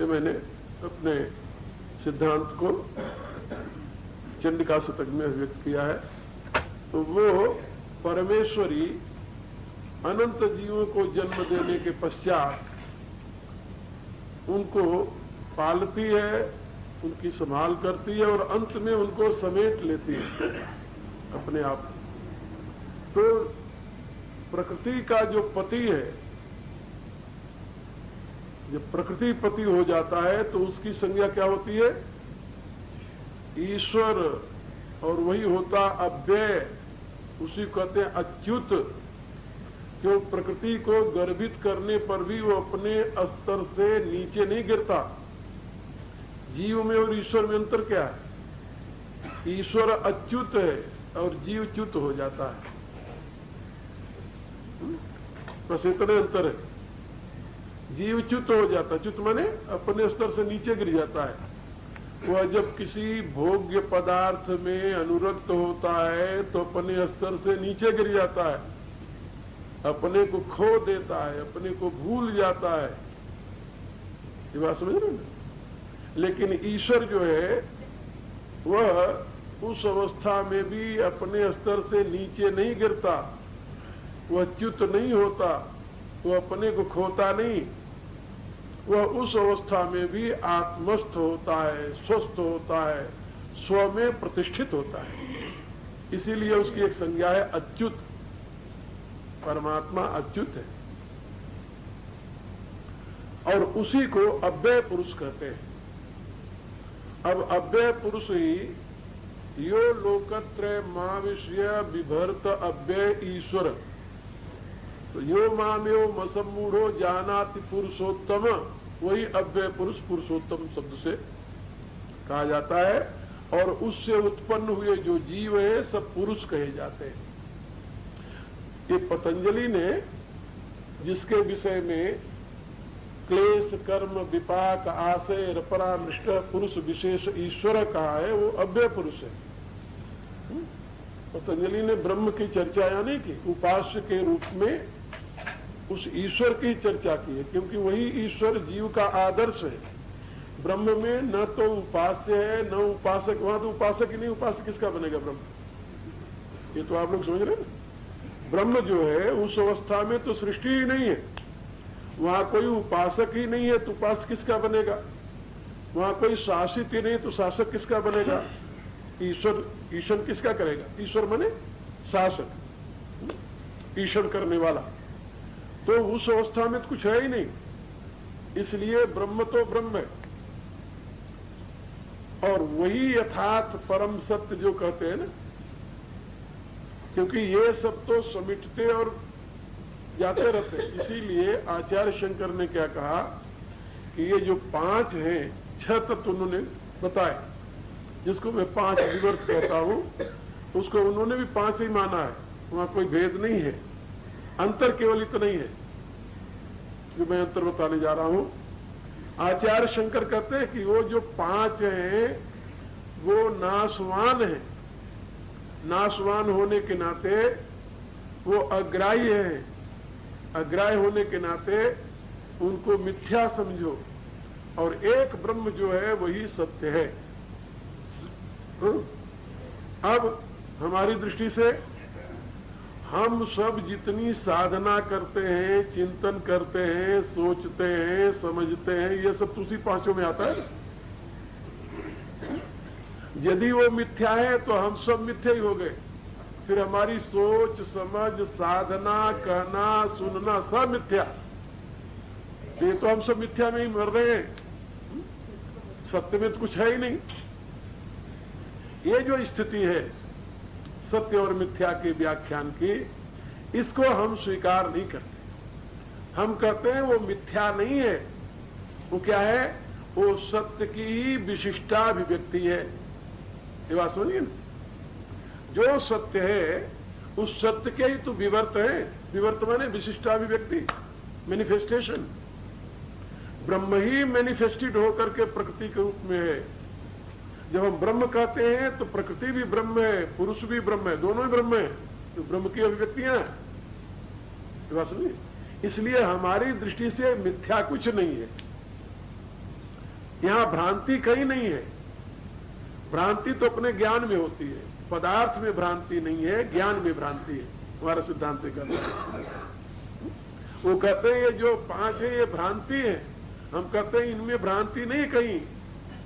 S2: ये मैंने अपने सिद्धांत को चंडिका शतक में व्यक्त किया है। तो वो परमेश्वरी अनंत जीवों को जन्म देने के पश्चात उनको पालती है, उनकी संभाल करती है और अंत में उनको समेट लेती है अपने आप। तो प्रकृति का जो पति है, जब प्रकृति पति हो जाता है तो उसकी संज्ञा क्या होती है? ईश्वर। और वही होता अव्यय, उसी कहते हैं अच्युत। क्यों? प्रकृति को गर्भित करने पर भी वो अपने स्तर से नीचे नहीं गिरता। जीव में और ईश्वर में अंतर क्या है? ईश्वर अच्युत है और जीव च्युत हो जाता है, बस इतने अंतर है। जीव च्युत हो जाता है, च्युत माने अपने स्तर से नीचे गिर जाता है। वह जब किसी भोग्य पदार्थ में अनुरक्त होता है तो अपने स्तर से नीचे गिर जाता है, अपने को खो देता है, अपने को भूल जाता है। ये बात समझ रहे हैं? लेकिन ईश्वर जो है वह उस अवस्था में भी अपने स्तर से नीचे नहीं गिरता, वह च्युत नहीं होता, वह अपने को खोता नहीं, वह उस अवस्था में भी आत्मस्थ होता है, स्वस्थ होता है, स्व में प्रतिष्ठित होता है। इसीलिए उसकी एक संज्ञा है अच्युत। परमात्मा अच्युत है और उसी को अव्यय पुरुष कहते हैं। अब अव्यय पुरुष ही यो लोकत्रय माविष्य बिभर्त अव्यय ईश्वर। तो यो मामेव मसमूढ़ो जानाति पुरुषोत्तम, वही अव्यय पुरुष पुरुषोत्तम शब्द से कहा जाता है। और उससे उत्पन्न हुए जो जीव है सब पुरुष कहे जाते हैं। ये पतंजलि ने जिसके विषय में क्लेश कर्म विपाक आशय परामृष्ट पुरुष विशेष ईश्वर कहा है, वो अव्यय पुरुष है। पतंजलि ने ब्रह्म की चर्चा यानी कि उपास्य के रूप में उस ईश्वर की चर्चा की है, क्योंकि वही ईश्वर जीव का आदर्श है। ब्रह्म में न तो उपास्य है न उपासक। वहां तो उपासक ही नहीं, उपासक किसका बनेगा ब्रह्म? ये तो आप लोग समझ रहे हैं ना। ब्रह्म जो है उस अवस्था में तो सृष्टि ही नहीं है, वहां कोई उपासक ही नहीं है तो उपासक किसका बनेगा? वहां कोई शासित ही नहीं तो शासक किसका बनेगा? ईश्वर किसका करेगा? ईश्वर माने शासक, ईश्वर करने वाला। तो उस अवस्था में तो कुछ है ही नहीं, इसलिए ब्रह्म तो ब्रह्म है। और वही यथार्थ परम सत्य जो कहते हैं ना, क्योंकि ये सब तो समिटते और जाते रहते हैं। इसीलिए आचार्य शंकर ने क्या कहा कि ये जो पांच हैं, छह तत्व उन्होंने बताए, जिसको मैं पांच विवर्त कहता हूं, उसको उन्होंने भी पांच ही माना है, वहां कोई भेद नहीं है। अंतर केवल इतना ही है जो मैं अंतर बताने जा रहा हूं। आचार्य शंकर कहते हैं कि वो जो पांच हैं वो नाशवान है, नाशवान होने के नाते वो अग्राह्य है, अग्राह्य होने के नाते उनको मिथ्या समझो, और एक ब्रह्म जो है वही सत्य है। अब हमारी दृष्टि से हम सब जितनी साधना करते हैं, चिंतन करते हैं, सोचते हैं, समझते हैं, ये सब तो उसी पांचों में आता है। यदि वो मिथ्या है तो हम सब मिथ्या ही हो गए, फिर हमारी सोच समझ साधना कहना सुनना सब मिथ्या। ये तो हम सब मिथ्या में ही मर रहे हैं, सत्य में तो कुछ है ही नहीं। ये जो स्थिति है सत्य और मिथ्या के व्याख्यान की, इसको हम स्वीकार नहीं करते। हम कहते हैं वो मिथ्या नहीं है, वो क्या है? वो सत्य की ही विशिष्टाभिव्यक्ति है। ये बात समझिए ना, जो सत्य है उस सत्य के ही तो विवर्त है। विवर्त माने विशिष्टाभिव्यक्ति, मैनिफेस्टेशन। ब्रह्म ही मैनिफेस्टेड होकर के प्रकृति के रूप में है। जब हम ब्रह्म कहते हैं तो प्रकृति भी ब्रह्म है, पुरुष भी ब्रह्म है, दोनों ही ब्रह्म है, तो ब्रह्म की अभिव्यक्तियां हैं। बात समझिए, इसलिए हमारी दृष्टि से मिथ्या कुछ नहीं है, यहां भ्रांति कहीं नहीं है। भ्रांति तो अपने ज्ञान में होती है, पदार्थ में भ्रांति नहीं है, ज्ञान में भ्रांति है। हमारा सिद्धांत कहता है, वो कहते हैं ये जो पांच है ये भ्रांति है, हम कहते हैं इनमें भ्रांति नहीं कहीं।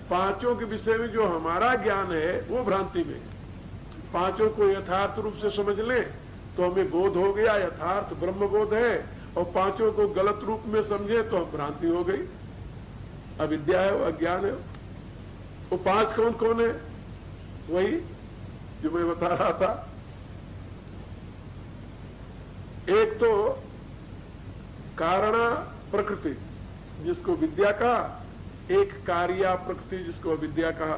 S2: पांचों के विषय में जो हमारा ज्ञान है वो भ्रांति में। पांचों को यथार्थ रूप से समझ लें तो हमें बोध हो गया, यथार्थ ब्रह्म बोध है। और पांचों को गलत रूप में समझे तो हम भ्रांति हो गई, अविद्या है, वो अज्ञान है। वो पांच कौन कौन है? वही जो मैं बता रहा था। एक तो कारण प्रकृति जिसको विद्या कहा, एक कार्या प्रकृति जिसको अविद्या कहा।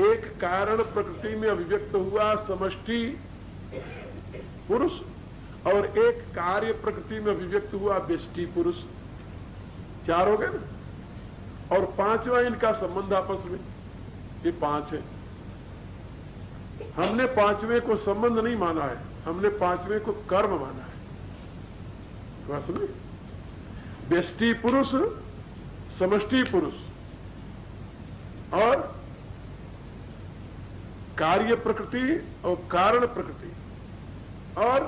S2: एक कारण प्रकृति में अभिव्यक्त हुआ समष्टि पुरुष, और एक कार्य प्रकृति में अभिव्यक्त हुआ व्यष्टि पुरुष। चार हो गए ना, और पांचवा इनका संबंध आपस में, ये पांच है। हमने पांचवें को संबंध नहीं माना है, हमने पांचवें को कर्म माना है। समझे? व्यष्टि पुरुष, समष्टि पुरुष और कार्य प्रकृति और कारण प्रकृति, और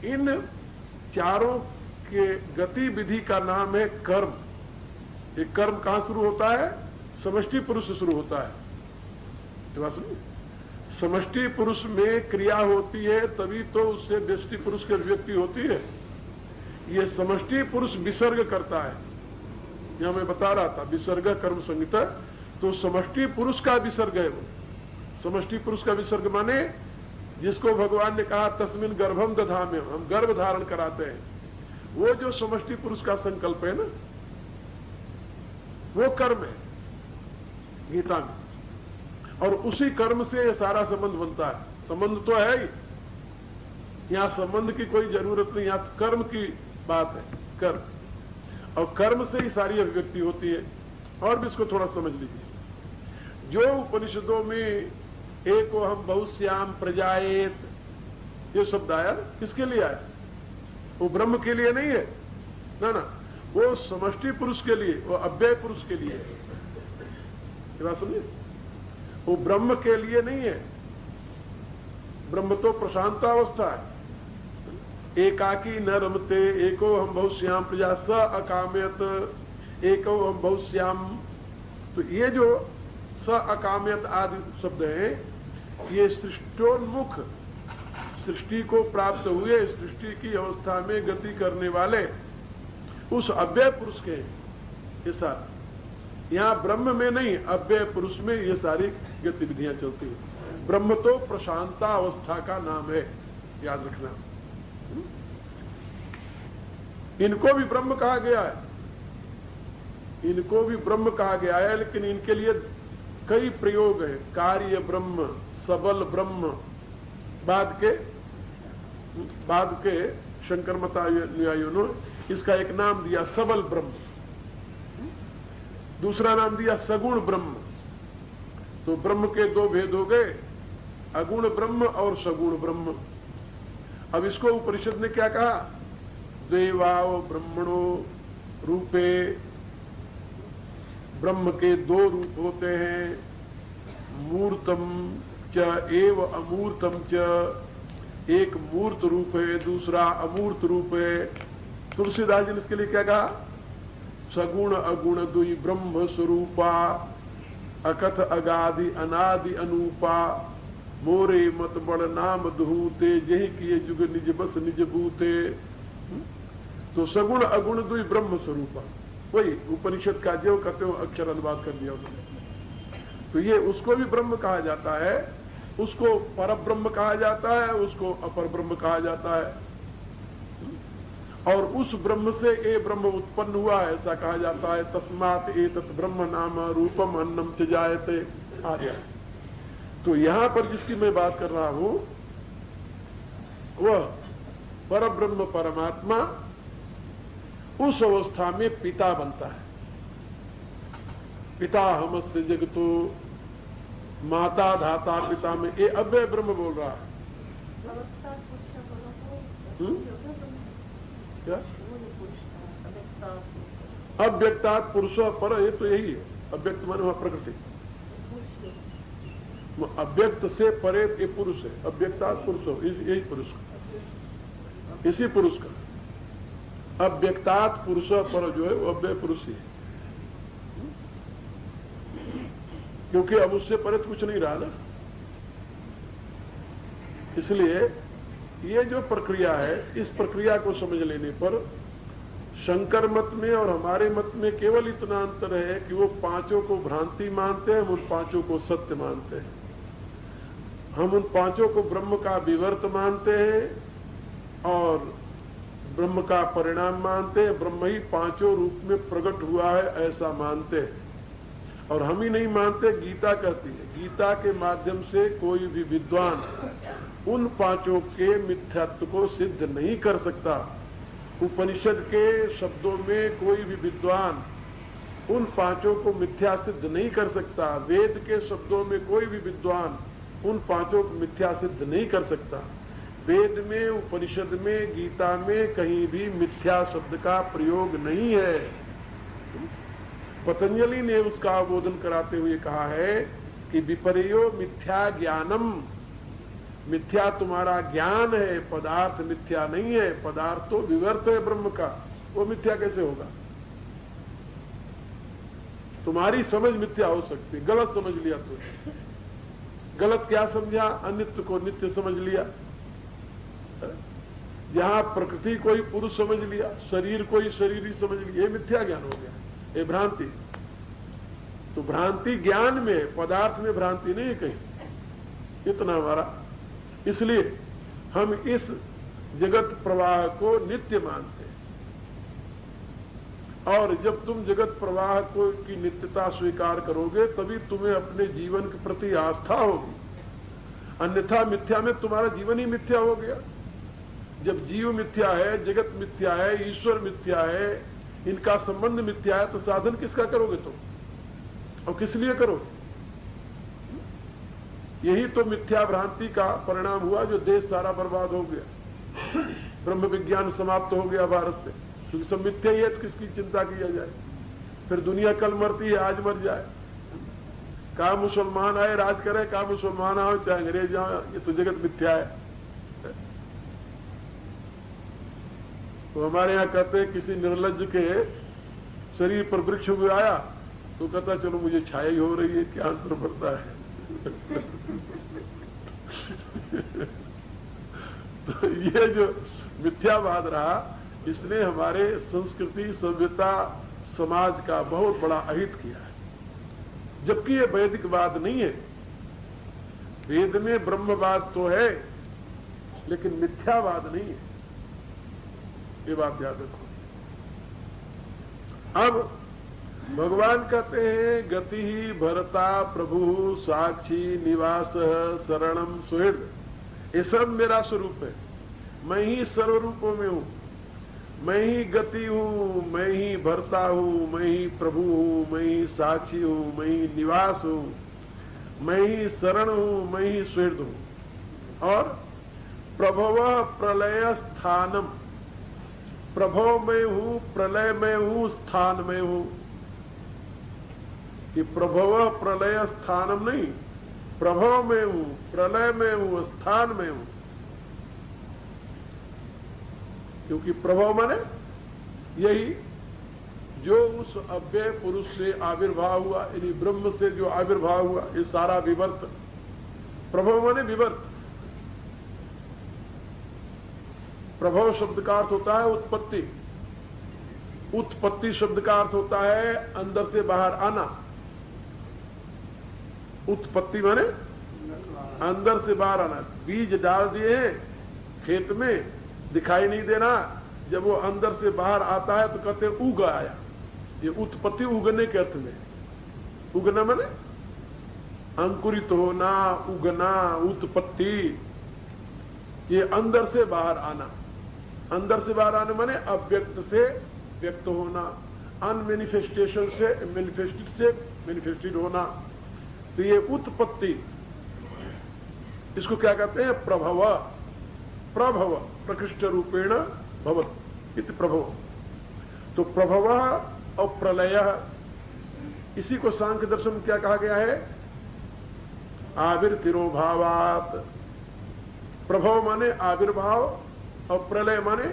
S2: इन चारों के गतिविधि का नाम है कर्म। ये कर्म कहां शुरू होता है? समष्टि पुरुष से शुरू होता है। तो बात सुनिए, समष्टि पुरुष में क्रिया होती है तभी तो उससे व्यष्टि पुरुष की अभिव्यक्ति होती है। ये समष्टि पुरुष विसर्ग करता है, यहां मैं बता रहा था विसर्ग कर्म संहिता, तो समष्टि पुरुष का विसर्ग है वो। समष्टि पुरुष का विसर्ग माने जिसको भगवान ने कहा तस्मिन गर्भम दधाम्य, हम गर्भ धारण कराते हैं, वो जो समष्टि पुरुष का संकल्प है ना, वो कर्म है गीता में। और उसी कर्म से ये सारा संबंध बनता है। संबंध तो है ही, यहां संबंध की कोई जरूरत नहीं, यहां कर्म की बात है, कर्म। और कर्म से ही सारी अभिव्यक्ति होती है। और भी इसको थोड़ा समझ लीजिए, जो उपनिषदों में एको हम बहुश्याम प्रजाएत ये शब्द आया, किसके लिए आया? वो ब्रह्म के लिए नहीं है ना, ना, वो समष्टि पुरुष के लिए, वो अव्यय पुरुष के लिए। ये बात समझिए, वो ब्रह्म के लिए नहीं है। ब्रह्म तो प्रशांतावस्था है। एकाकी न रमते एको हम बहुश्याम प्रजा स अकाम्यत एको हम बहुश्याम। तो ये जो स अकाम्यत आदि शब्द हैं, ये सृष्टोन्मुख, सृष्टि को प्राप्त हुए, सृष्टि की अवस्था में गति करने वाले उस अव्यय पुरुष के ये सारा। यहाँ ब्रह्म में नहीं, अव्यय पुरुष में ये सारी गतिविधियां चलती हैं। ब्रह्म तो प्रशांता अवस्था का नाम है, याद रखना। इनको भी ब्रह्म कहा गया है, इनको भी ब्रह्म कहा गया है, लेकिन इनके लिए कई प्रयोग है। कार्य ब्रह्म, सबल ब्रह्म, बाद के शंकर मतानुयायियों ने इसका एक नाम दिया सबल ब्रह्म, दूसरा नाम दिया सगुण ब्रह्म। तो ब्रह्म के दो भेद हो गए, अगुण ब्रह्म और सगुण ब्रह्म। अब इसको उपनिषद ने क्या कहा? देवाव ब्रह्मणो रूपे, ब्रह्म के दो रूप होते हैं, मूर्तम च एव अमूर्तम च। एक मूर्त रूप है, दूसरा अमूर्त रूप है। तुलसीदास जी ने इसके लिए क्या कहा? सगुण अगुण दुई ब्रह्म स्वरूपा, अकथ अगाधि अनादि अनूपा, मोरे मत बड़ नाम दुहूते, जही किए जुग निज बस निज भूते। तो सगुण अगुण दुई ब्रह्म स्वरूपा, वही उपनिषद का जो कहते हो अक्षर अनुवाद कर दिया उन्होंने। तो ये उसको भी ब्रह्म कहा जाता है, उसको पर ब्रह्म कहा जाता है, उसको अपर ब्रह्म कहा जाता है। और उस ब्रह्म से ये ब्रह्म उत्पन्न हुआ, ऐसा कहा जाता है। तस्मात् एतत् ब्रह्म नाम रूपम अन्नम च जायते आ गया। तो यहां पर जिसकी मैं बात कर रहा हूं वह पर ब्रह्म परमात्मा उस अवस्था में पिता बनता है। पिता हमस्य जगतो, माता धाता पिता में ये अव्यय ब्रह्म बोल रहा है। क्या अव्यक्तात् पुरुष पर, ये तो यही है। अव्यक्त माने वह प्रकृति, अव्यक्त से परे ये पुरुष है। अव्यक्तात् पुरुष, यही पुरुष का, इसी पुरुष का अव्यक्तात् पुरुष पर जो है वो अव्यय पुरुष ही है। क्योंकि अब उससे परे कुछ नहीं रहा ना। इसलिए ये जो प्रक्रिया है, इस प्रक्रिया को समझ लेने पर शंकर मत में और हमारे मत में केवल इतना अंतर है कि वो पांचों को भ्रांति मानते हैं, हम उन पांचों को सत्य मानते हैं। हम उन पांचों को ब्रह्म का विवर्त मानते हैं और ब्रह्म का परिणाम मानते हैं। ब्रह्म ही पांचों रूप में प्रकट हुआ है ऐसा मानते हैं। और हम ही नहीं मानते, गीता कहती है। गीता के माध्यम से कोई भी विद्वान उन पांचों के मिथ्यात्व को सिद्ध नहीं कर सकता। उपनिषद के शब्दों में कोई भी विद्वान उन पांचों को मिथ्या सिद्ध नहीं कर सकता। वेद के शब्दों में कोई भी विद्वान उन पांचों को मिथ्या सिद्ध नहीं कर सकता। वेद में, उपनिषद में, गीता में कहीं भी मिथ्या शब्द का प्रयोग नहीं है। पतंजलि ने उसका अवबोधन कराते हुए कहा है कि विपर्यो मिथ्या ज्ञानम, मिथ्या तुम्हारा ज्ञान है, पदार्थ मिथ्या नहीं है। पदार्थ तो विवर्त है ब्रह्म का, वो मिथ्या कैसे होगा? तुम्हारी समझ मिथ्या हो सकती, गलत समझ लिया तुमने। गलत क्या समझा? अनित्य को नित्य समझ लिया। यहां प्रकृति को ही पुरुष समझ लिया, शरीर को ही शरीरी समझ लिया, ये मिथ्या ज्ञान हो गया, ये भ्रांति। तो भ्रांति ज्ञान में, पदार्थ में भ्रांति नहीं है कहीं। इतना हमारा, इसलिए हम इस जगत प्रवाह को नित्य मानते हैं। और जब तुम जगत प्रवाह को की नित्यता स्वीकार करोगे तभी तुम्हें अपने जीवन के प्रति आस्था होगी। अन्यथा मिथ्या में तुम्हारा जीवन ही मिथ्या हो गया। जब जीव मिथ्या है, जगत मिथ्या है, ईश्वर मिथ्या है, इनका संबंध मिथ्या है, तो साधन किसका करोगे तुम? और किस लिए करो? यही तो मिथ्या भ्रांति का परिणाम हुआ, जो देश सारा बर्बाद हो गया। ब्रह्म विज्ञान समाप्त हो गया भारत से, क्योंकि सब मिथ्या ही है, तो किसकी चिंता किया जाए? फिर दुनिया कल मरती है, आज मर जाए। का मुसलमान आए राज करे, का मुसलमान आओ चाहे अंग्रेज आओ, ये तो जगत मिथ्या है। तो हमारे यहाँ कहते हैं किसी निर्लज्ज के शरीर पर वृक्ष हुए आया तो कहता चलो मुझे छाया ही हो रही है, क्या अंतर पड़ता है? तो ये जो मिथ्यावाद रहा, इसने हमारे संस्कृति, सभ्यता, समाज का बहुत बड़ा अहित किया है। जबकि ये वैदिकवाद नहीं है। वेद में ब्रह्मवाद तो है लेकिन मिथ्यावाद नहीं है, ये बात याद रखो। अब भगवान कहते हैं गति ही भरता प्रभु साक्षी निवास शरणम सुहृद, ये सब मेरा स्वरूप है। मैं ही सर्व रूपों में हूं, मैं ही गति हूं, मैं ही भरता हूं, मैं ही प्रभु हूं, मैं ही साक्षी हूं, मैं ही निवास हूं, मैं ही शरण हूं, मैं ही सुहृद हूं। और प्रभव प्रलय स्थानम, प्रभव में हूं, प्रलय में हूं, स्थान में हूं। कि प्रभव प्रलय स्थानम नहीं, प्रभव में हूं, प्रलय में हूं, स्थान में हूं। क्योंकि प्रभव माने यही जो उस अव्यय पुरुष से आविर्भाव हुआ, यानी ब्रह्म से जो आविर्भाव हुआ, ये सारा विवर्त। प्रभव माने विवर्त। प्रभव शब्द का अर्थ होता है उत्पत्ति। उत्पत्ति शब्द का अर्थ होता है अंदर से बाहर आना। उत्पत्ति माने अंदर से बाहर आना। बीज डाल दिए हैं खेत में, दिखाई नहीं देना, जब वो अंदर से बाहर आता है तो कहते हैं उग आया। ये उत्पत्ति उगने के अर्थ में। उगना माने अंकुरित होना, उगना, उत्पत्ति, ये अंदर से बाहर आना। अंदर से बाहर आने माने अव्यक्त से व्यक्त होना, अनमैनिफेस्टेशन से मैनिफेस्टेड होना। तो ये उत्पत्ति, इसको क्या कहते हैं? प्रभव। प्रभव प्रकृष्ट रूपेण भवत् इति प्रभव। तो प्रभव और प्रलय, इसी को सांख्य दर्शन में क्या कहा गया है? आविर्तिरोभावात। प्रभव माने आविर्भाव और प्रलय माने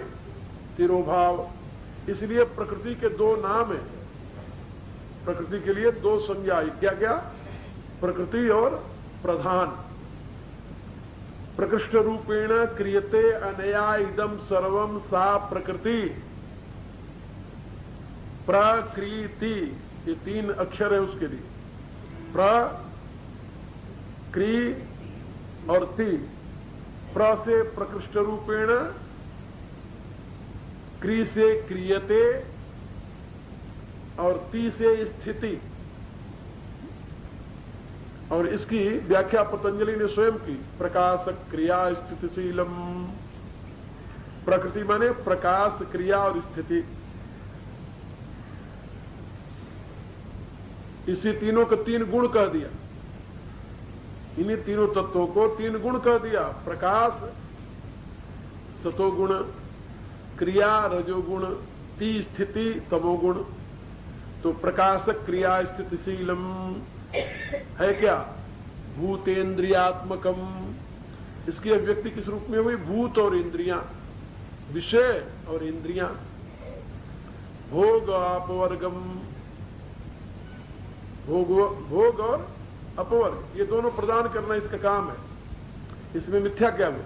S2: तिरोभाव। इसलिए प्रकृति के दो नाम है। प्रकृति के लिए दो संज्ञा, क्या क्या? प्रकृति और प्रधान। प्रकृष्ट रूपेण क्रियते अनया इदम सर्वम सा प्रकृति। प्रकृति, ये 3 अक्षर है उसके लिए। प्र, क्री और ति। प्र से प्रकृष्ट रूपेण, क्री से क्रियते और ति से स्थिति। और इसकी व्याख्या पतंजलि ने स्वयं की। प्रकाश क्रिया स्थितिशीलम। प्रकृति माने प्रकाश, क्रिया और स्थिति। इसी तीनों को 3 गुण कह दिया। इन्हीं तीनों तत्वों को 3 गुण कह दिया। प्रकाश सतोगुण, क्रिया रजोगुण, ती स्थिति तमोगुण। तो प्रकाशक क्रिया स्थितिशीलम है क्या? भूतेन्द्रियात्मकम। इसकी अभिव्यक्ति किस रूप में हुई? भूत और इंद्रियां, विषय और इंद्रियां। भोग अपवर्गम, भोग और अपवर्ग, ये दोनों प्रदान करना इसका काम है। इसमें मिथ्या क्या है?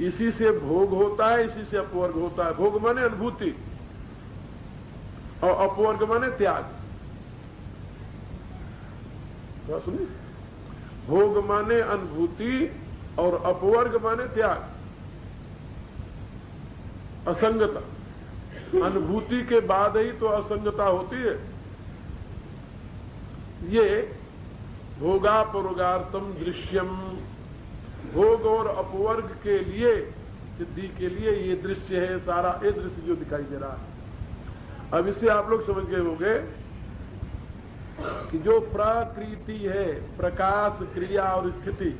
S2: इसी से भोग होता है, इसी से अपवर्ग होता है। भोग माने अनुभूति और अपवर्ग माने त्याग। सुनिए, भोग माने अनुभूति और अपवर्ग माने त्याग, असंगता। अनुभूति के बाद ही तो असंगता होती है। ये भोगापवर्गार्थम दृश्यम, भोग और अपवर्ग के लिए, सिद्धि के लिए ये दृश्य है सारा। ये दृश्य जो दिखाई दे रहा है, अब इससे आप लोग समझ गए होंगे कि जो प्रकृति है, प्रकाश, क्रिया और स्थिति,